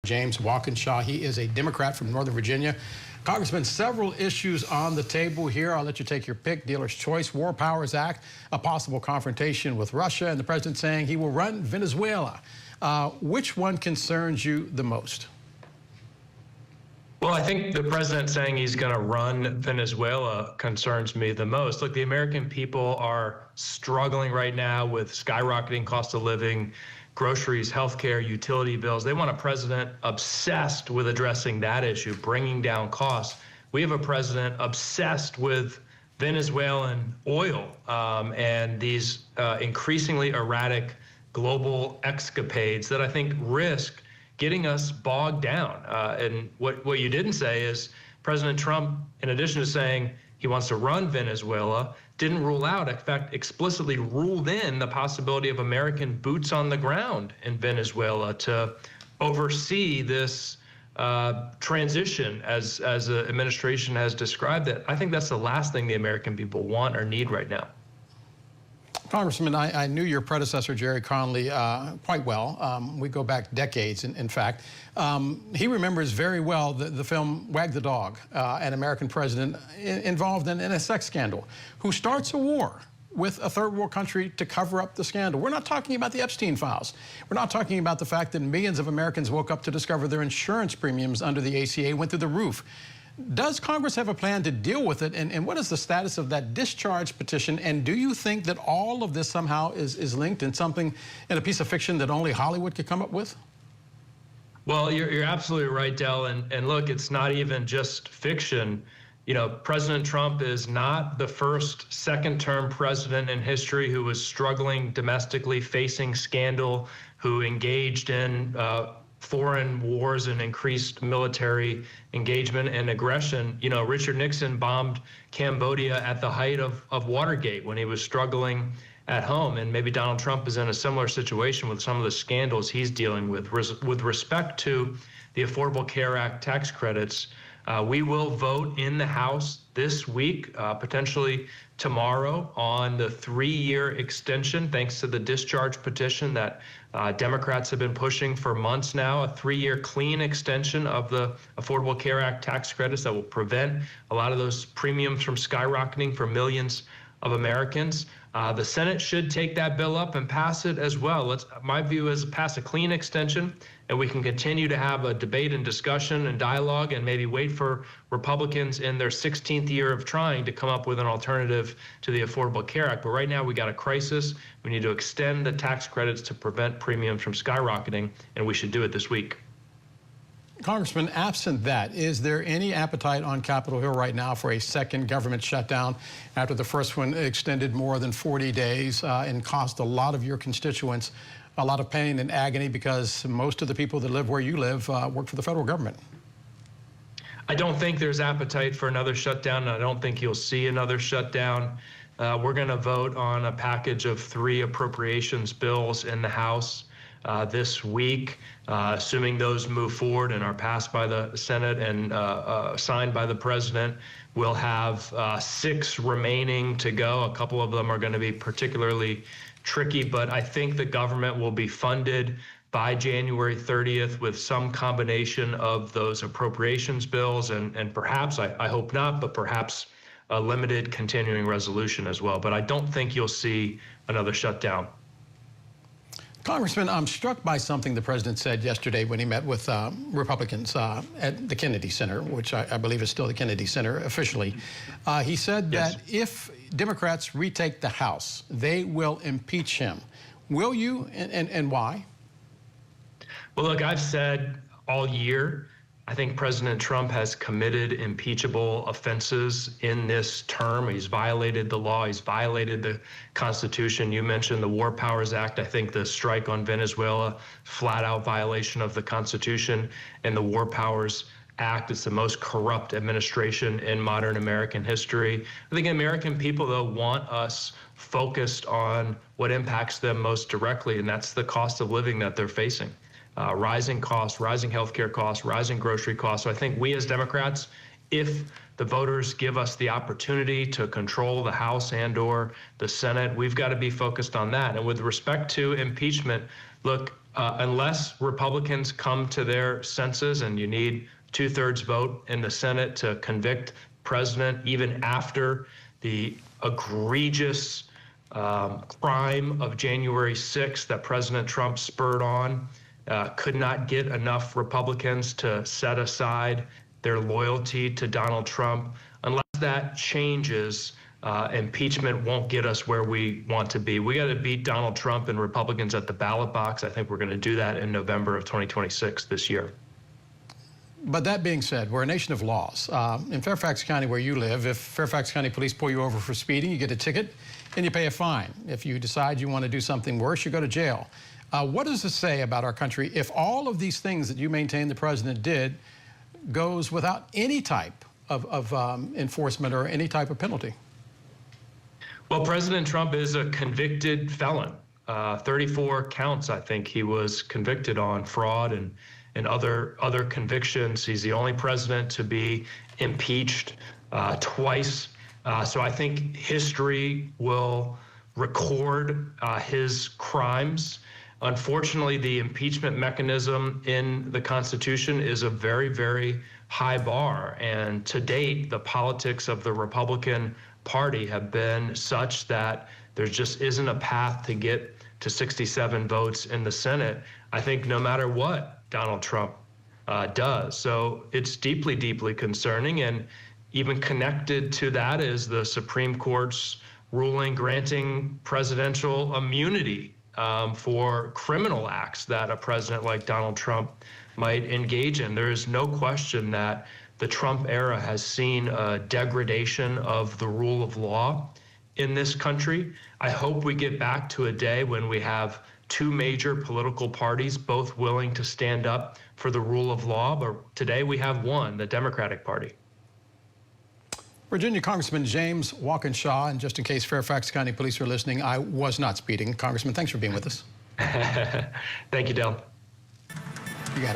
James Walkinshaw. He is a Democrat from Northern Virginia. Congressman, several issues on the table here. I'll let you take your pick. Dealer's choice, War Powers Act, a possible confrontation with Russia, and the president saying he will run Venezuela. Which one concerns you the most? Well, I think the president saying he's going to run Venezuela concerns me the most. Look, the American people are struggling right now with skyrocketing cost of living, groceries, healthcare, utility bills. They want a president obsessed with addressing that issue, bringing down costs. We have a president obsessed with Venezuelan oil and these increasingly erratic global escapades that I think risk getting us bogged down. And what you didn't say is President Trump, in addition to saying he wants to run Venezuela, didn't rule out, in fact, explicitly ruled in the possibility of American boots on the ground in Venezuela to oversee this transition as the administration has described it. I think that's the last thing the American people want or need right now. Congressman, I knew your predecessor, Jerry Connolly, quite well. We go back decades, in fact. He remembers very well the film Wag the Dog, an American president involved in a sex scandal, who starts a war with a third world country to cover up the scandal. We're not talking about the Epstein files. We're not talking about the fact that millions of Americans woke up to discover their insurance premiums under the ACA went through the roof. Does Congress have a plan to deal with it, and what is the status of that discharge petition, and do you think that all of this somehow is linked in something, in a piece of fiction that only Hollywood could come up with? Well, you're absolutely right, Del, and look, it's not even just fiction. You know, President Trump is not the first second-term president in history who was struggling domestically, facing scandal, who engaged in foreign wars and increased military engagement and aggression. You know, Richard Nixon bombed Cambodia at the height of Watergate when he was struggling at home, and maybe Donald Trump is in a similar situation with some of the scandals he's dealing with. With respect to the Affordable Care Act tax credits, we will vote in the House this week, potentially tomorrow, on the 3-year extension, thanks to the discharge petition that Democrats have been pushing for months now, a 3-year clean extension of the Affordable Care Act tax credits that will prevent a lot of those premiums from skyrocketing for millions of Americans. The Senate should take that bill up and pass it as well. My view is pass a clean extension, and we can continue to have a debate and discussion and dialogue and maybe wait for Republicans in their 16th year of trying to come up with an alternative to the Affordable Care Act. But right now we got a crisis. We need to extend the tax credits to prevent premiums from skyrocketing, and we should do it this week. Congressman, absent that, is there any appetite on Capitol Hill right now for a second government shutdown after the first one extended more than 40 days and cost a lot of your constituents a lot of pain and agony because most of the people that live where you live work for the federal government? I don't think there's appetite for another shutdown, and I don't think you'll see another shutdown. We're going to vote on a package of 3 appropriations bills in the House this week, assuming those move forward and are passed by the Senate and signed by the president. We'll have 6 remaining to go. A couple of them are going to be particularly tricky, but I think the government will be funded by January 30th with some combination of those appropriations bills and perhaps, I hope not, but perhaps a limited continuing resolution as well. But I don't think you'll see another shutdown. Congressman, I'm struck by something the president said yesterday when he met with Republicans at the Kennedy Center, which I believe is still the Kennedy Center officially. He said that if Democrats retake the House, they will impeach him. Will you, and why? Well, look, I've said all year, I think President Trump has committed impeachable offenses in this term. He's violated the law. He's violated the Constitution. You mentioned the War Powers Act. I think the strike on Venezuela, flat out violation of the Constitution, and the War Powers Act. It's the most corrupt administration in modern American history. I think American people, though, want us focused on what impacts them most directly, and that's the cost of living that they're facing. Rising costs, rising healthcare costs, rising grocery costs. So I think we as Democrats, if the voters give us the opportunity to control the House and/or the Senate, we've got to be focused on that. And with respect to impeachment, look, unless Republicans come to their senses, and you need 2/3 vote in the Senate to convict president, even after the egregious crime of January 6th that President Trump spurred on, could not get enough Republicans to set aside their loyalty to Donald Trump. Unless that changes, impeachment won't get us where we want to be. We got to beat Donald Trump and Republicans at the ballot box. I think we're going to do that in November of 2026 this year. But that being said, we're a nation of laws. In Fairfax County, where you live, if Fairfax County police pull you over for speeding, you get a ticket and you pay a fine. If you decide you want to do something worse, you go to jail. What does this say about our country if all of these things that you maintain the president did goes without any type of enforcement or any type of penalty? Well, President Trump is a convicted felon. 34 counts, I think he was convicted on, fraud and other convictions. He's the only president to be impeached twice. So I think history will record his crimes. Unfortunately, the impeachment mechanism in the Constitution is a very, very high bar. And to date, the politics of the Republican Party have been such that there just isn't a path to get to 67 votes in the Senate, I think, no matter what Donald Trump does. So it's deeply, deeply concerning. And even connected to that is the Supreme Court's ruling granting presidential immunity for criminal acts that a president like Donald Trump might engage in. There is no question that the Trump era has seen a degradation of the rule of law in this country. I hope we get back to a day when we have two major political parties both willing to stand up for the rule of law, but today we have one, the Democratic Party. Virginia Congressman James Walkinshaw, and just in case Fairfax County police are listening, I was not speeding. Congressman, thanks for being with us. Thank you, Del.